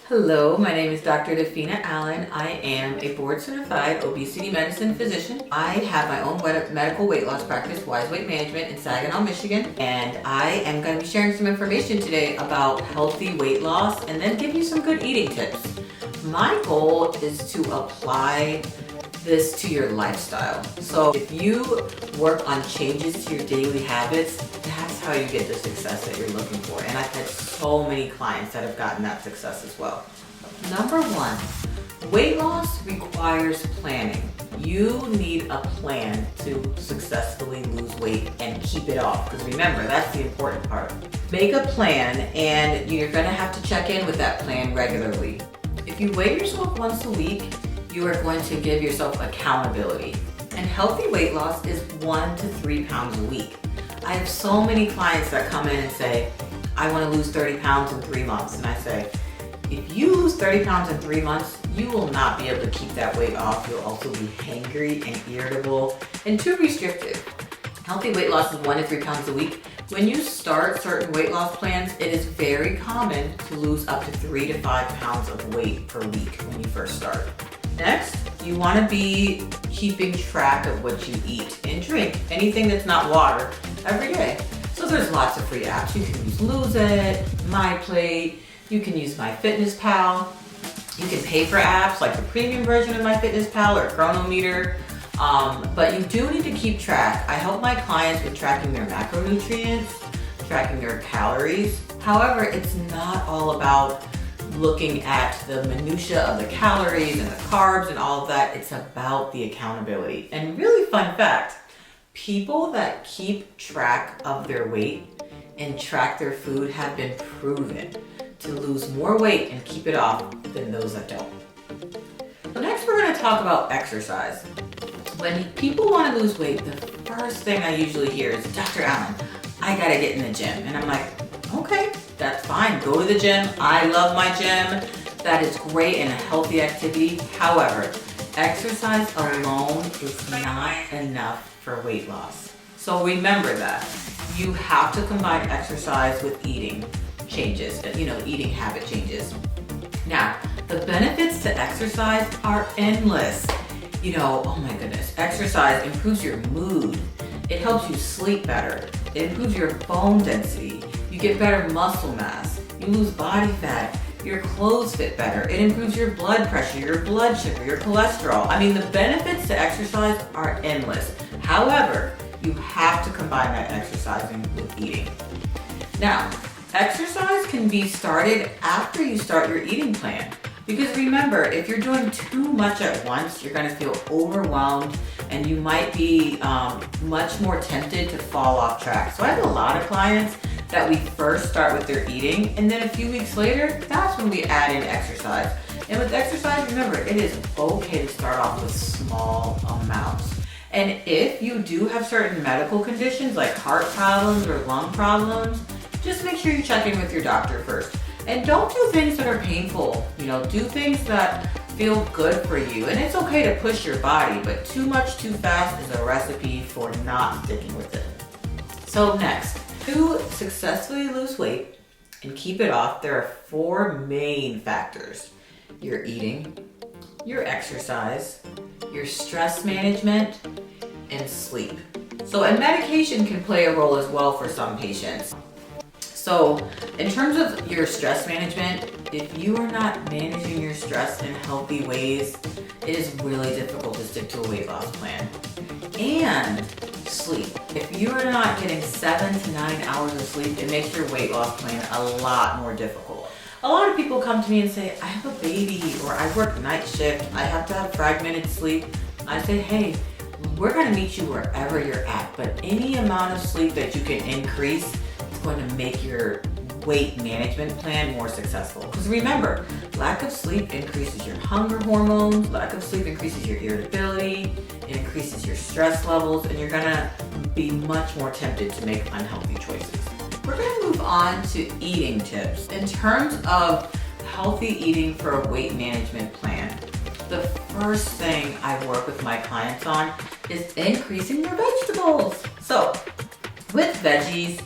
Hello, my name is Dr. Defina Allen. I am a board-certified obesity medicine physician. I have my own medical weight loss practice, Wise Weight Management, in Saginaw, Michigan, and I am going to be sharing some information today about healthy weight loss and then give you some good eating tips. My goal is to apply this to your lifestyle. So if you work on changes to your daily habits, that's how you get the success that you're looking for. And I've had so many clients that have gotten that success as well. Number one, weight loss requires planning. You need a plan to successfully lose weight and keep it off. Because remember, that's the important part. Make a plan and you're gonna have to check in with that plan regularly. If you weigh yourself once a week, you are going to give yourself accountability. And healthy weight loss is 1 to 3 pounds a week. I have so many clients that come in and say, I want to lose 30 pounds in 3 months. And I say, if you lose 30 pounds in 3 months, you will not be able to keep that weight off. You'll also be hangry and irritable and too restrictive. Healthy weight loss is 1 to 3 pounds a week. When you start certain weight loss plans, it is very common to lose up to 3 to 5 pounds of weight per week when you first start. Next, you want to be keeping track of what you eat and drink, anything that's not water, every day. So there's lots of free apps. You can use Lose It, MyPlate, you can use MyFitnessPal. You can pay for apps like the premium version of MyFitnessPal or Chronometer. But you do need to keep track. I help my clients with tracking their macronutrients, tracking their calories. However, it's not all about looking at the minutia of the calories and the carbs and all of that. It's about the accountability. And really fun fact, people that keep track of their weight and track their food have been proven to lose more weight and keep it off than those that don't. So next we're going to talk about exercise. When people want to lose weight, the first thing I usually hear is, Dr. Allen, I gotta get in the gym. And I'm like, okay, that's fine. Go to the gym. I love my gym. That is great and a healthy activity. However, exercise alone is not enough for weight loss. So remember that. You have to combine exercise with eating changes, eating habit changes. Now, the benefits to exercise are endless. Oh my goodness, exercise improves your mood. It helps you sleep better. It improves your bone density. You get better muscle mass. You lose body fat. Your clothes fit better. It improves your blood pressure, your blood sugar, your cholesterol. I mean, the benefits to exercise are endless. However, you have to combine that exercising with eating. Now, exercise can be started after you start your eating plan. Because remember, if you're doing too much at once, you're going to feel overwhelmed and you might be much more tempted to fall off track. So I have a lot of clients that we first start with their eating and then a few weeks later, that's when we add in exercise. And with exercise, remember, it is okay to start off with small amounts. And if you do have certain medical conditions like heart problems or lung problems, just make sure you check in with your doctor first. And don't do things that are painful. Do things that feel good for you. And it's okay to push your body, but too much too fast is a recipe for not sticking with it. So next, to successfully lose weight and keep it off, there are 4 main factors: your eating, your exercise, your stress management, and sleep. And medication can play a role as well for some patients. So in terms of your stress management, if you are not managing your stress in healthy ways, it is really difficult to stick to a weight loss plan. And sleep. If you are not getting 7 to 9 hours of sleep, it makes your weight loss plan a lot more difficult. A lot of people come to me and say, I have a baby, or I work night shift, I have to have fragmented sleep. I say, hey, we're going to meet you wherever you're at, but any amount of sleep that you can increase is going to make your weight management plan more successful. Because remember, lack of sleep increases your hunger hormones, lack of sleep increases your irritability, it increases your stress levels, and you're gonna be much more tempted to make unhealthy choices. We're gonna move on to eating tips. In terms of healthy eating for a weight management plan, the first thing I work with my clients on is increasing your vegetables. So with veggies,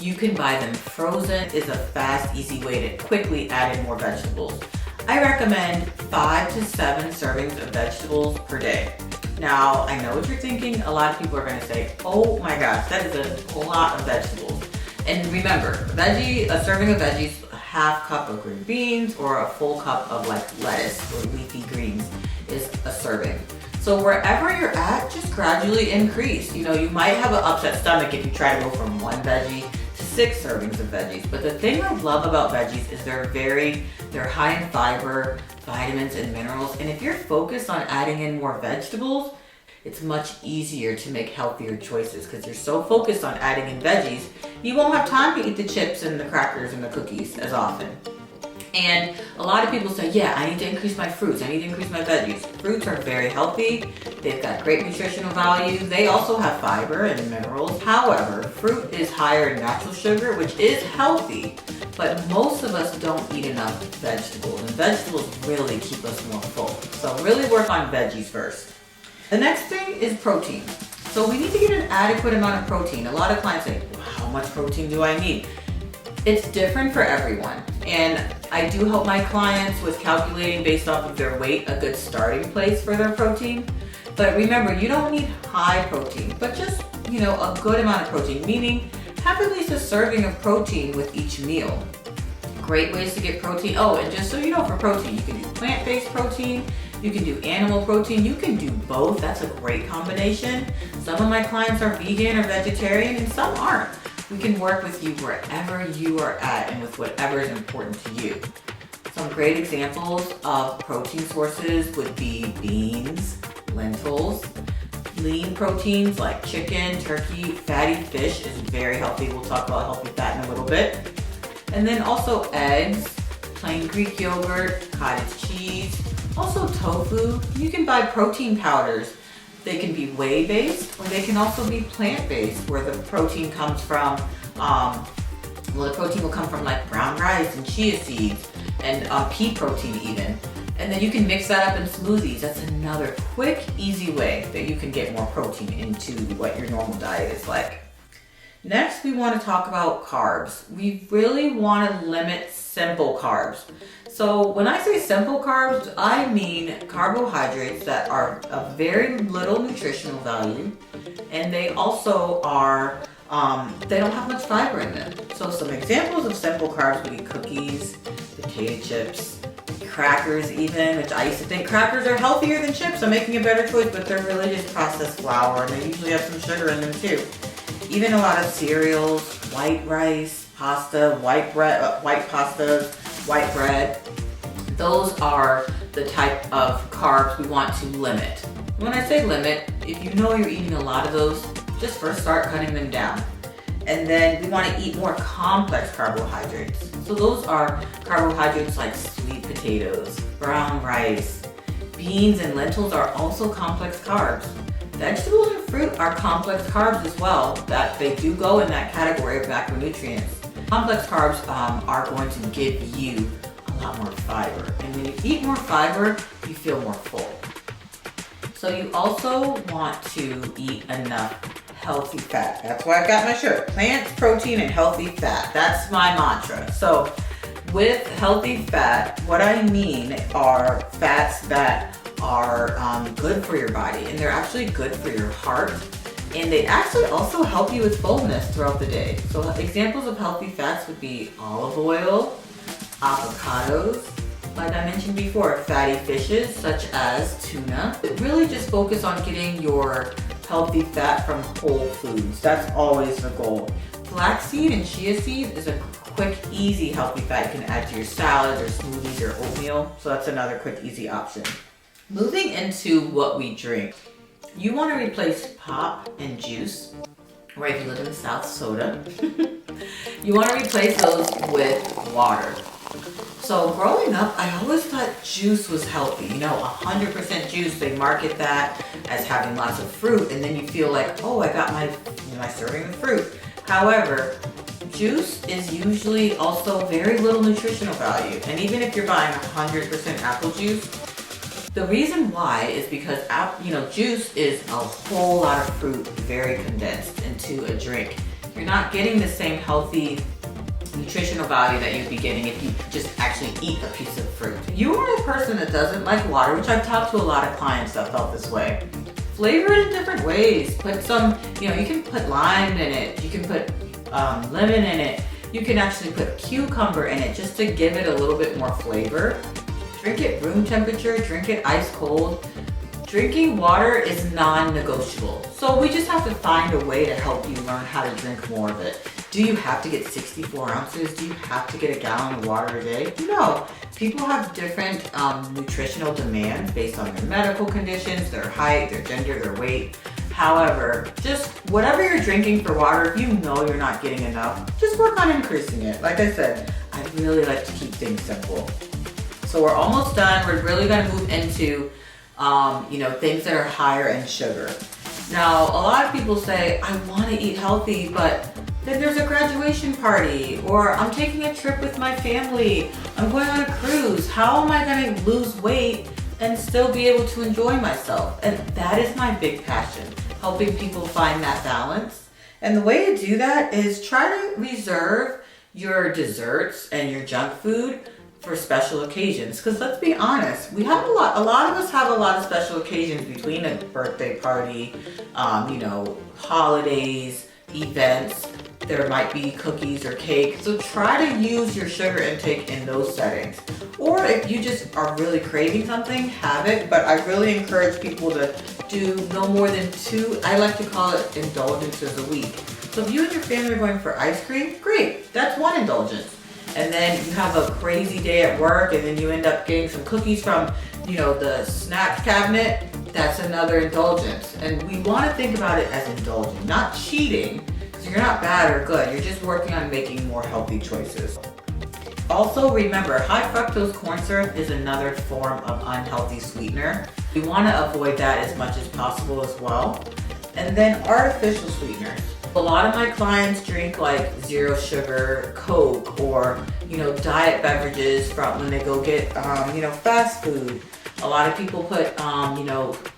You can buy them frozen. It's a fast, easy way to quickly add in more vegetables. I recommend 5 to 7 servings of vegetables per day. Now, I know what you're thinking. A lot of people are gonna say, oh my gosh, that is a lot of vegetables. And remember, a serving of veggies, a half cup of green beans or a full cup of like lettuce or leafy greens is a serving. So wherever you're at, just gradually increase. You might have an upset stomach if you try to go from 1 veggie to 6 servings of veggies. But the thing I love about veggies is they're high in fiber, vitamins, and minerals. And if you're focused on adding in more vegetables, it's much easier to make healthier choices because you're so focused on adding in veggies, you won't have time to eat the chips and the crackers and the cookies as often. And a lot of people say, yeah, I need to increase my fruits, I need to increase my veggies. Fruits are very healthy, they've got great nutritional value, they also have fiber and minerals. However, fruit is higher in natural sugar, which is healthy, but most of us don't eat enough vegetables, and vegetables really keep us more full. So really work on veggies first. The next thing is protein. So we need to get an adequate amount of protein. A lot of clients say, well, how much protein do I need? It's different for everyone. And I do help my clients with calculating based off of their weight a good starting place for their protein. But remember, you don't need high protein, but just, a good amount of protein, meaning have at least a serving of protein with each meal. Great ways to get protein. Oh, and just so you know, for protein, you can do plant-based protein, you can do animal protein, you can do both. That's a great combination. Some of my clients are vegan or vegetarian and some aren't. We can work with you wherever you are at and with whatever is important to you. Some great examples of protein sources would be beans, lentils, lean proteins like chicken, turkey, fatty fish is very healthy. We'll talk about healthy fat in a little bit. And then also eggs, plain Greek yogurt, cottage cheese, also tofu. You can buy protein powders. They can be whey-based or they can also be plant-based where the protein comes from, the protein will come from like brown rice and chia seeds and pea protein even. And then you can mix that up in smoothies. That's another quick, easy way that you can get more protein into what your normal diet is like. Next, we want to talk about carbs. We really want to limit simple carbs. So when I say simple carbs, I mean carbohydrates that are of very little nutritional value, and they also are, they don't have much fiber in them. So some examples of simple carbs would be cookies, potato chips, crackers even, which I used to think crackers are healthier than chips. I'm making a better choice, but they're really just processed flour, and they usually have some sugar in them too. Even a lot of cereals, white rice, pasta, white bread, white pastas, white bread. Those are the type of carbs we want to limit. When I say limit, if you know you're eating a lot of those, just first start cutting them down. And then we want to eat more complex carbohydrates. So those are carbohydrates like sweet potatoes, brown rice, beans and lentils are also complex carbs. Vegetables and fruit are complex carbs as well, that they do go in that category of macronutrients. Complex carbs are going to give you a lot more fiber. And when you eat more fiber, you feel more full. So you also want to eat enough healthy fat. That's why I've got my shirt. Plants, protein, and healthy fat. That's my mantra. So with healthy fat, what I mean are fats that are good for your body, and they're actually good for your heart, and they actually also help you with fullness throughout the day. So examples of healthy fats would be olive oil, avocados, like I mentioned before, fatty fishes such as tuna. But really just focus on getting your healthy fat from whole foods. That's always the goal. Flaxseed and chia seed is a quick, easy healthy fat you can add to your salads or smoothies or oatmeal. So that's another quick, easy option. Moving into what we drink, you want to replace pop and juice, or if you live in the South, soda. You want to replace those with water. So growing up, I always thought juice was healthy. 100% juice, they market that as having lots of fruit, and then you feel like, oh, I got my serving of fruit. However, juice is usually also very little nutritional value. And even if you're buying 100% apple juice, the reason why is because juice is a whole lot of fruit very condensed into a drink. you're not getting the same healthy nutritional value that you'd be getting if you just actually eat a piece of fruit. You are a person that doesn't like water, which I've talked to a lot of clients that felt this way. Flavor it in different ways. Put some, you can put lime in it. You can put lemon in it. You can actually put cucumber in it just to give it a little bit more flavor. Drink it room temperature, drink it ice cold. Drinking water is non-negotiable. So we just have to find a way to help you learn how to drink more of it. Do you have to get 64 ounces? Do you have to get a gallon of water a day? No. People have different nutritional demands based on their medical conditions, their height, their gender, their weight. However, just whatever you're drinking for water, if you know you're not getting enough, just work on increasing it. Like I said, I really like to keep things simple. So we're almost done. We're really gonna move into things that are higher in sugar. Now, a lot of people say, I wanna eat healthy, but then there's a graduation party, or I'm taking a trip with my family, I'm going on a cruise. How am I gonna lose weight and still be able to enjoy myself? And that is my big passion, helping people find that balance. And the way to do that is try to reserve your desserts and your junk food for special occasions. Because let's be honest, we have a lot of us have a lot of special occasions between a birthday party, holidays, events. There might be cookies or cake. So try to use your sugar intake in those settings. Or if you just are really craving something, have it. But I really encourage people to do no more than 2, I like to call it indulgences a week. So if you and your family are going for ice cream, great, that's one indulgence. And then you have a crazy day at work and then you end up getting some cookies from, the snack cabinet, that's another indulgence. And we want to think about it as indulging, not cheating. You're not bad or good, you're just working on making more healthy choices. Also remember, high fructose corn syrup is another form of unhealthy sweetener. We want to avoid that as much as possible as well. And then artificial sweeteners. A lot of my clients drink like zero sugar Coke or, diet beverages from when they go get, fast food. A lot of people put,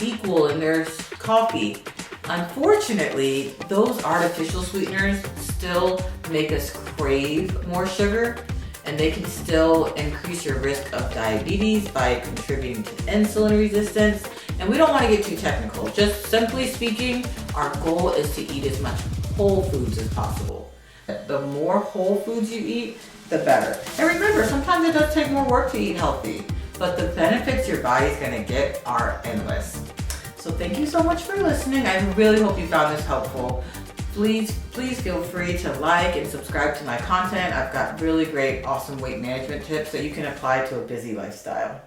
Equal in their coffee. Unfortunately, those artificial sweeteners still make us crave more sugar, and they can still increase your risk of diabetes by contributing to insulin resistance. And we don't want to get too technical. Just simply speaking, our goal is to eat as much whole foods as possible. The more whole foods you eat, the better. And remember, sometimes it does take more work to eat healthy, but the benefits your body's gonna get are endless. So thank you so much for listening. I really hope you found this helpful. Please feel free to like and subscribe to my content. I've got really great, awesome weight management tips that you can apply to a busy lifestyle.